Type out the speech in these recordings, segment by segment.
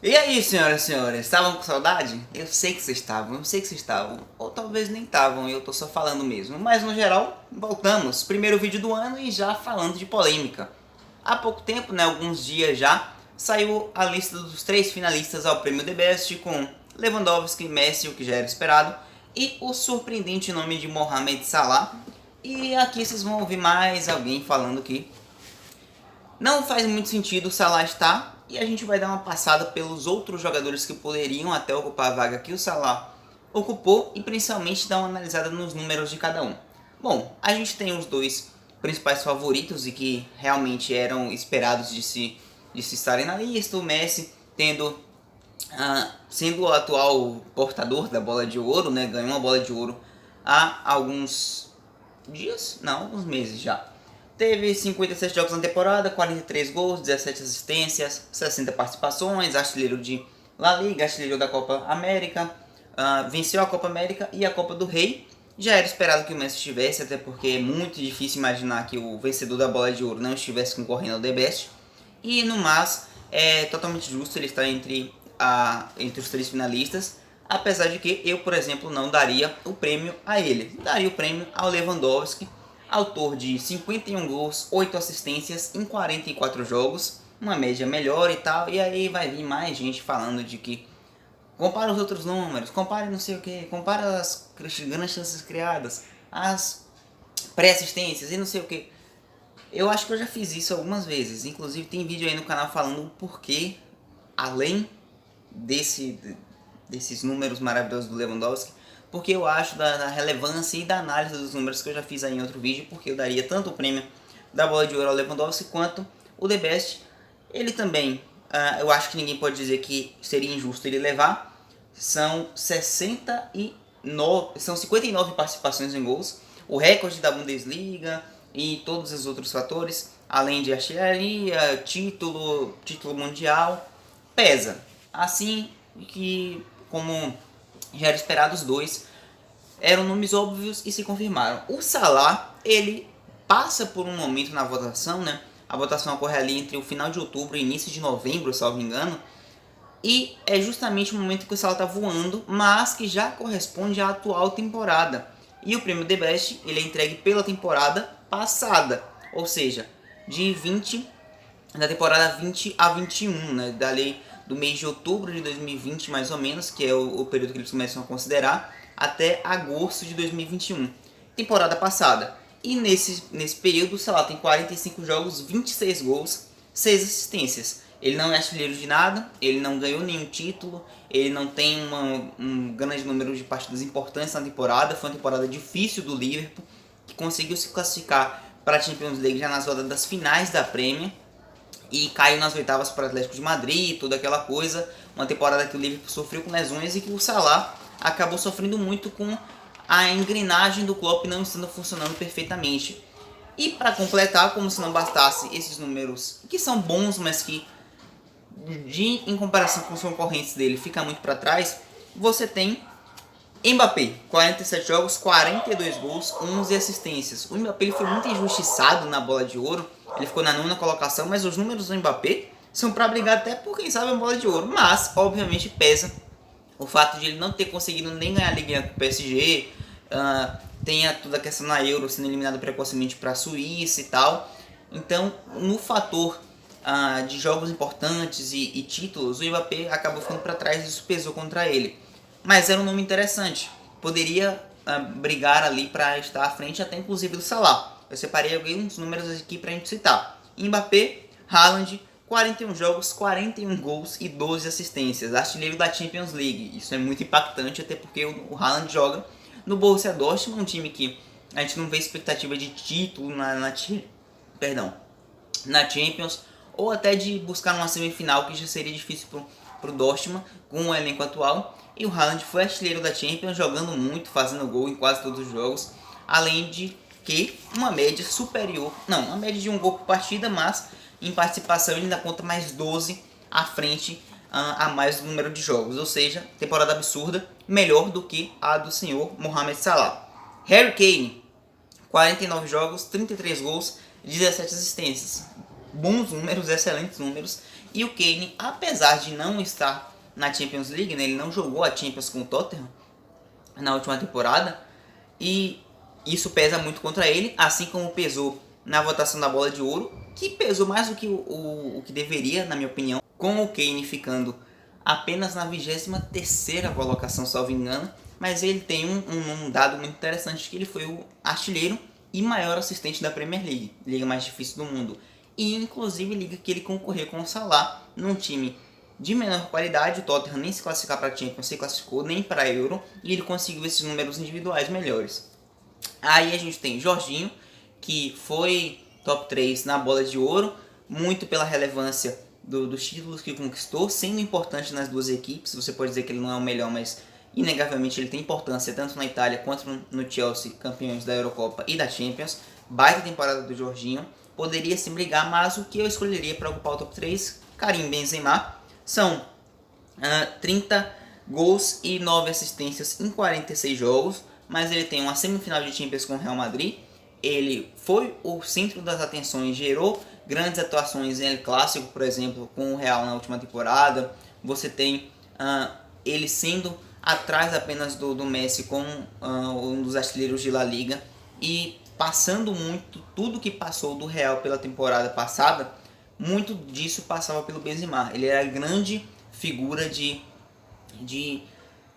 E aí, senhoras e senhores, estavam com saudade? Eu sei que vocês estavam, eu sei que vocês estavam, ou talvez nem estavam, e eu tô só falando mesmo. Mas no geral, voltamos. Primeiro vídeo do ano e já falando de polêmica. Há pouco tempo, né, alguns dias já, saiu a lista dos 3 finalistas ao prêmio The Best com Lewandowski, Messi, o que já era esperado, e o surpreendente nome de Mohamed Salah. E aqui vocês vão ouvir mais alguém falando que não faz muito sentido o Salah estar, e a gente vai dar uma passada pelos outros jogadores que poderiam até ocupar a vaga que o Salah ocupou e principalmente dar uma analisada nos números de cada um. Bom, a gente tem os dois principais favoritos e que realmente eram esperados de se estarem na lista, o Messi sendo o atual portador da bola de ouro, né, ganhou uma bola de ouro há alguns dias? Não, alguns meses já. Teve 57 jogos na temporada, 43 gols, 17 assistências, 60 participações, artilheiro de La Liga, artilheiro da Copa América, venceu a Copa América e a Copa do Rei. Já era esperado que o Messi estivesse, até porque é muito difícil imaginar que o vencedor da Bola de Ouro não estivesse concorrendo ao The Best. E no mais, é totalmente justo ele estar entre os 3 finalistas, apesar de que eu, por exemplo, não daria o prêmio a ele. Daria o prêmio ao Lewandowski, autor de 51 gols, 8 assistências em 44 jogos, uma média melhor e tal, e aí vai vir mais gente falando de que compara os outros números, compare não sei o que, compara as grandes chances criadas, as pré-assistências e não sei o que. Eu acho que eu já fiz isso algumas vezes, inclusive tem vídeo aí no canal falando o porquê, além desses números maravilhosos do Lewandowski, porque eu acho da relevância e da análise dos números que eu já fiz aí em outro vídeo, porque eu daria tanto o prêmio da Bola de Ouro ao Lewandowski quanto o The Best. Ele também, eu acho que ninguém pode dizer que seria injusto ele levar, são 59 participações em gols, o recorde da Bundesliga e todos os outros fatores, além de artilharia, título mundial, pesa. Assim que, como já era esperado, os dois eram nomes óbvios e se confirmaram. O Salah, ele passa por um momento na votação, né? A votação ocorre ali entre o final de outubro e início de novembro, salvo engano. E é justamente o momento que o Salah está voando, mas que já corresponde à atual temporada. E o prêmio The Best ele é entregue pela temporada passada, ou seja, da temporada 20 a 21, né? Dali do mês de outubro de 2020, mais ou menos, que é o período que eles começam a considerar, até agosto de 2021, temporada passada. E nesse período, o Salah tem 45 jogos, 26 gols, 6 assistências. Ele não é artilheiro de nada, ele não ganhou nenhum título, ele não tem um grande número de partidas importantes na temporada. Foi uma temporada difícil do Liverpool, que conseguiu se classificar para a Champions League já nas rodadas finais da Premier e caiu nas oitavas para o Atlético de Madrid, toda aquela coisa. Uma temporada que o Liverpool sofreu com lesões e que o Salah acabou sofrendo muito com a engrenagem do Klopp não estando funcionando perfeitamente. E para completar, como se não bastasse esses números que são bons, mas que em comparação com os concorrentes dele fica muito para trás, você tem Mbappé, 47 jogos, 42 gols, 11 assistências. O Mbappé ele foi muito injustiçado na Bola de Ouro, ele ficou na 9ª colocação, mas os números do Mbappé são para brigar até por quem sabe a Bola de Ouro. Mas, obviamente, pesa o fato de ele não ter conseguido nem ganhar a Liga com o PSG, tem toda a questão na Euro sendo eliminado precocemente para a Suíça e tal. Então, no fator de jogos importantes e títulos, o Mbappé acabou ficando para trás e isso pesou contra ele. Mas era um nome interessante, poderia brigar ali para estar à frente até inclusive do Salah. Eu separei alguns números aqui para a gente citar. Mbappé, Haaland, 41 jogos, 41 gols e 12 assistências. Artilheiro da Champions League. Isso é muito impactante, até porque o Haaland joga no Borussia Dortmund, um time que a gente não vê expectativa de título na Champions, ou até de buscar uma semifinal, que já seria difícil para o Dortmund com o elenco atual. E o Haaland foi artilheiro da Champions, jogando muito, fazendo gol em quase todos os jogos, além de que uma média superior, não, uma média de um gol por partida, mas em participação ele ainda conta mais 12 à frente a mais do número de jogos, ou seja, temporada absurda, melhor do que a do senhor Mohamed Salah. Harry Kane, 49 jogos, 33 gols, 17 assistências. Bons números, excelentes números, E o Kane, apesar de não estar na Champions League, né, ele não jogou a Champions com o Tottenham na última temporada, e isso pesa muito contra ele, assim como pesou na votação da Bola de Ouro, que pesou mais do que o que deveria, na minha opinião, com o Kane ficando apenas na 23ª colocação, salvo engano, mas ele tem um dado muito interessante, que ele foi o artilheiro e maior assistente da Premier League, liga mais difícil do mundo, e inclusive liga que ele concorreu com o Salah num time de menor qualidade. O Tottenham nem se classificar para a Champions se classificou, nem para a Euro, e ele conseguiu esses números individuais melhores. Aí a gente tem Jorginho, que foi top 3 na Bola de Ouro, muito pela relevância dos títulos que conquistou, sendo importante nas duas equipes. Você pode dizer que ele não é o melhor, mas inegavelmente ele tem importância tanto na Itália quanto no Chelsea, campeões da Eurocopa e da Champions. Baita temporada do Jorginho, poderia se brigar, mas o que eu escolheria para ocupar o top 3, Karim Benzema. São 30 gols e 9 assistências em 46 jogos, mas ele tem uma semifinal de Champions com o Real Madrid. Ele foi o centro das atenções, gerou grandes atuações em El Clássico, por exemplo, com o Real na última temporada. Você tem ele sendo atrás apenas do Messi como um dos artilheiros de La Liga, e passando muito tudo que passou do Real pela temporada passada. Muito disso passava pelo Benzema. Ele era a grande figura de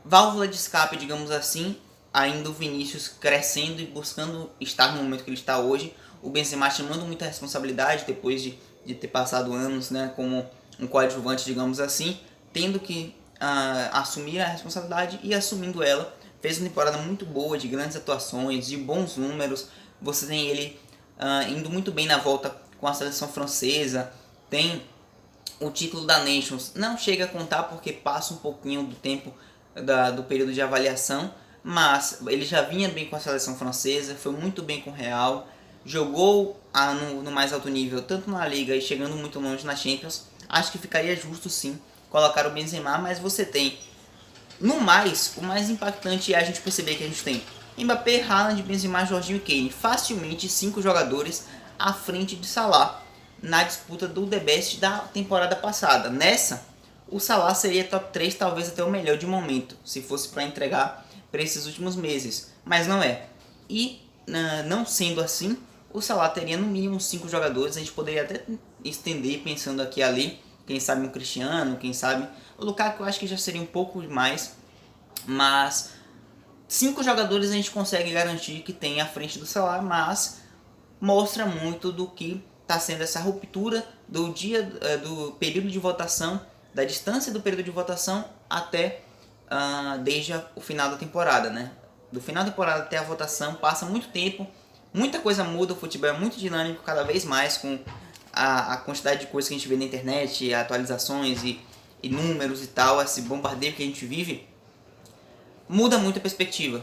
válvula de escape, digamos assim. Ainda o Vinícius crescendo e buscando estar no momento que ele está hoje. O Benzema chamando muita responsabilidade depois de ter passado anos, né, como um coadjuvante, digamos assim, tendo que assumir a responsabilidade e assumindo ela. Fez uma temporada muito boa, de grandes atuações, de bons números. Você tem ele indo muito bem na volta com a seleção francesa, tem o título da Nations, não chega a contar porque passa um pouquinho do tempo do período de avaliação, mas ele já vinha bem com a seleção francesa, foi muito bem com o Real, jogou no mais alto nível, tanto na Liga e chegando muito longe na Champions. Acho que ficaria justo sim colocar o Benzema, mas você tem, no mais, o mais impactante é a gente perceber que a gente tem Mbappé, Haaland, Benzema, Jorginho e Kane, facilmente 5 jogadores à frente de Salah na disputa do The Best da temporada passada. Nessa, o Salah seria top 3, talvez até o melhor de momento, se fosse para entregar para esses últimos meses, mas não é. E não sendo assim, o Salah teria no mínimo 5 jogadores. A gente poderia até estender pensando aqui e ali, quem sabe um Cristiano, quem sabe o Lukaku. Eu acho que já seria um pouco demais, mas 5 jogadores a gente consegue garantir que tem à frente do Salah, mas mostra muito do que está sendo essa ruptura do período de votação, da distância do período de votação até desde o final da temporada, né? Do final da temporada até a votação passa muito tempo, muita coisa muda, o futebol é muito dinâmico cada vez mais, com a quantidade de coisas que a gente vê na internet, atualizações e números e tal, esse bombardeio que a gente vive, muda muito a perspectiva.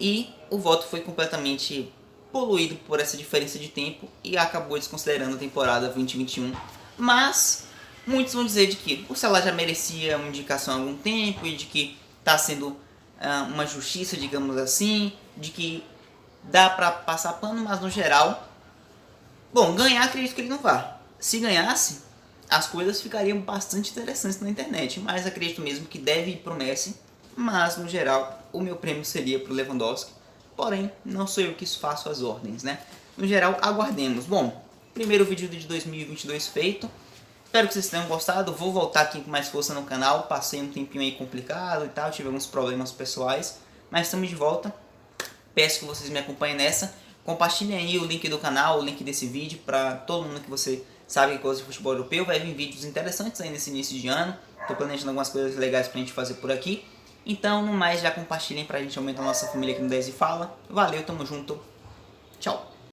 E o voto foi completamente poluído por essa diferença de tempo e acabou desconsiderando a temporada 2021. Mas muitos vão dizer de que o Salah já merecia uma indicação há algum tempo e de que está sendo uma justiça, digamos assim, de que dá para passar pano, mas no geral, bom, ganhar acredito que ele não vá. Se ganhasse, as coisas ficariam bastante interessantes na internet, mas acredito mesmo que deve ir pro Messi. Mas no geral, o meu prêmio seria pro Lewandowski. Porém, não sou eu que faço as ordens, né? No geral, aguardemos. Bom, primeiro vídeo de 2022 feito. Espero que vocês tenham gostado. Vou voltar aqui com mais força no canal. Passei um tempinho aí complicado e tal. Tive alguns problemas pessoais. Mas estamos de volta. Peço que vocês me acompanhem nessa. Compartilhem aí o link do canal, o link desse vídeo, para todo mundo que você sabe que gosta de futebol europeu. Vai vir vídeos interessantes aí nesse início de ano. Estou planejando algumas coisas legais pra gente fazer por aqui. Então, no mais, já compartilhem pra gente aumentar a nossa família aqui no 10 e Fala. Valeu, tamo junto. Tchau.